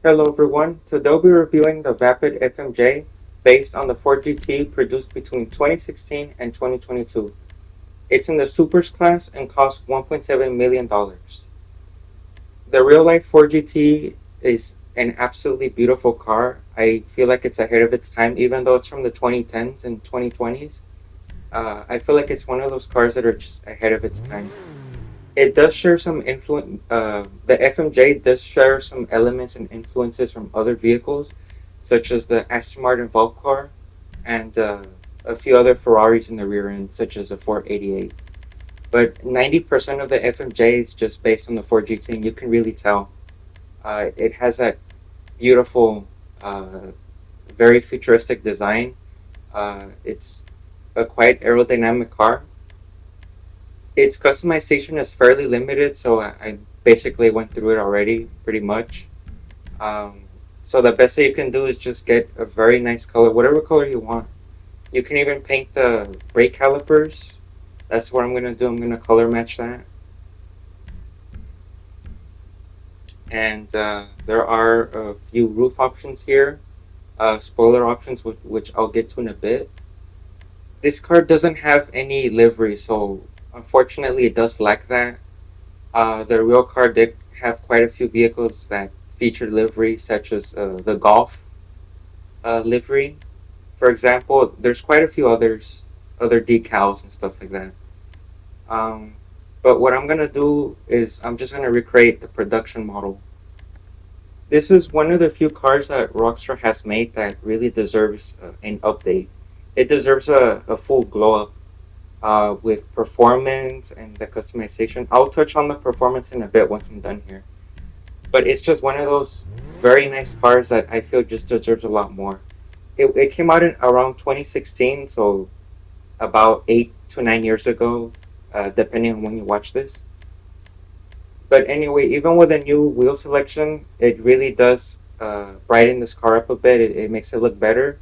Hello everyone, today we'll be reviewing the Vapid FMJ based on the Ford GT produced between 2016 and 2022. It's in the Supers class and costs $1.7 million. The real-life Ford GT is an absolutely beautiful car. I feel like it's ahead of its time, even though it's from the 2010s and 2020s. I feel like it's one of those cars that are just ahead of its time. It does share some influence. The FMJ does share some elements and influences from other vehicles, such as the Aston Martin Vault car and a few other Ferraris in the rear end, such as a 488. But 90% of the FMJ is just based on the Ford GT, and you can really tell. It has that beautiful, very futuristic design. It's a quite aerodynamic car. Its customization is fairly limited, so I basically went through it already, pretty much. So the best that you can do is just get a very nice color, whatever color you want. You can even paint the brake calipers. That's what I'm gonna do. I'm gonna color match that. And there are a few roof options here, spoiler options, which I'll get to in a bit. This car doesn't have any livery, so unfortunately it does lack that. The real car did have quite a few vehicles that featured livery, such as the Golf livery. For example, there's quite a few other decals and stuff like that. Um, but what I'm gonna do is I'm just gonna recreate the production model. This is one of the few cars that Rockstar has made that really deserves an update. It deserves a full glow up with performance and the customization. I'll touch on the performance in a bit once I'm done here. But it's just one of those very nice cars that I feel just deserves a lot more. It came out in around 2016, so about 8 to 9 years ago, depending on when you watch this. But anyway, even with a new wheel selection, it really does brighten this car up a bit. It makes it look better.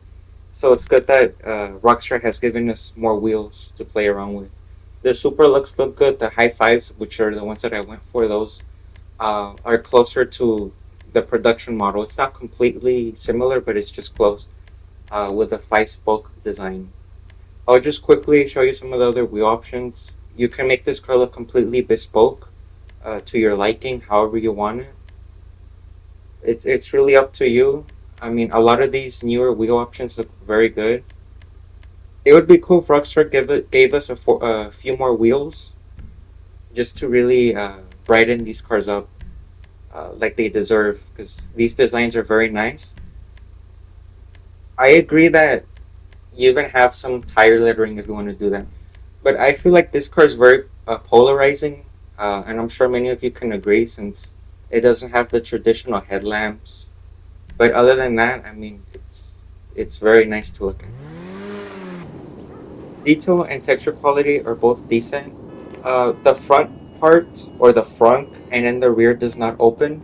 So it's good that Rockstar has given us more wheels to play around with. The Super looks look good. The high fives, which are the ones that I went for, those are closer to the production model. It's not completely similar, but it's just close with a 5-spoke design. I'll just quickly show you some of the other wheel options. You can make this car look completely bespoke to your liking, however you want it. It's really up to you. I mean, a lot of these newer wheel options look very good. It would be cool if Rockstar gave us a few more wheels just to really brighten these cars up like they deserve, because these designs are very nice. I agree that you can have some tire lettering if you want to do that, but I feel like this car is very polarizing, and I'm sure many of you can agree since it doesn't have the traditional headlamps. But other than that, I mean, it's very nice to look at. Detail and texture quality are both decent. The front part or the frunk and then the rear does not open,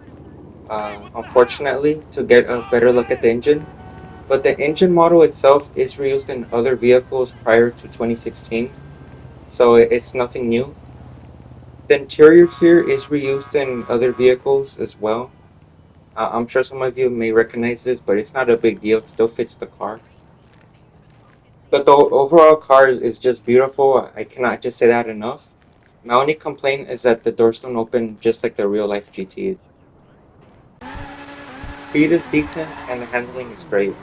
unfortunately, to get a better look at the engine. But the engine model itself is reused in other vehicles prior to 2016, so it's nothing new. The interior here is reused in other vehicles as well. I'm sure some of you may recognize this, but it's not a big deal. It still fits the car. But the overall car is just beautiful. I cannot just say that enough. My only complaint is that the doors don't open just like the real life GT. Speed is decent and the handling is great.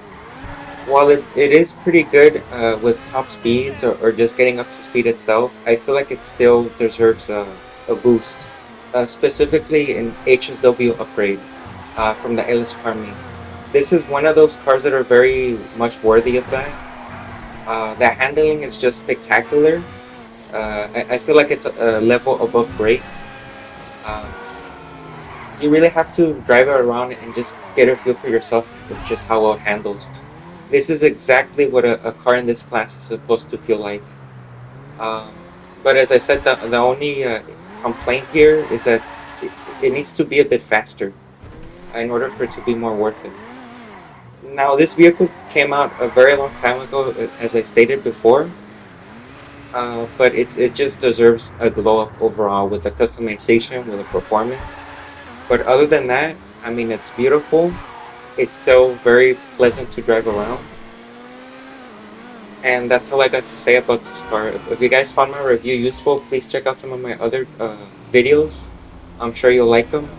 While it is pretty good with top speeds or just getting up to speed itself, I feel like it still deserves a boost, specifically an HSW upgrade from the LS Carmeet. This is one of those cars that are very much worthy of that. The handling is just spectacular. I feel like it's a level above great. Um, you really have to drive it around and just get a feel for yourself of just how well it handles. This is exactly what a car in this class is supposed to feel like. But as I said, the only complaint here is that it needs to be a bit faster in order for it to be more worth it. Now, this vehicle came out a very long time ago, as I stated before, but it just deserves a glow up overall with the customization, with the performance. But other than that, I mean, it's beautiful. It's so very pleasant to drive around. And that's all I got to say about this car. If you guys found my review useful, please check out some of my other videos. I'm sure you'll like them.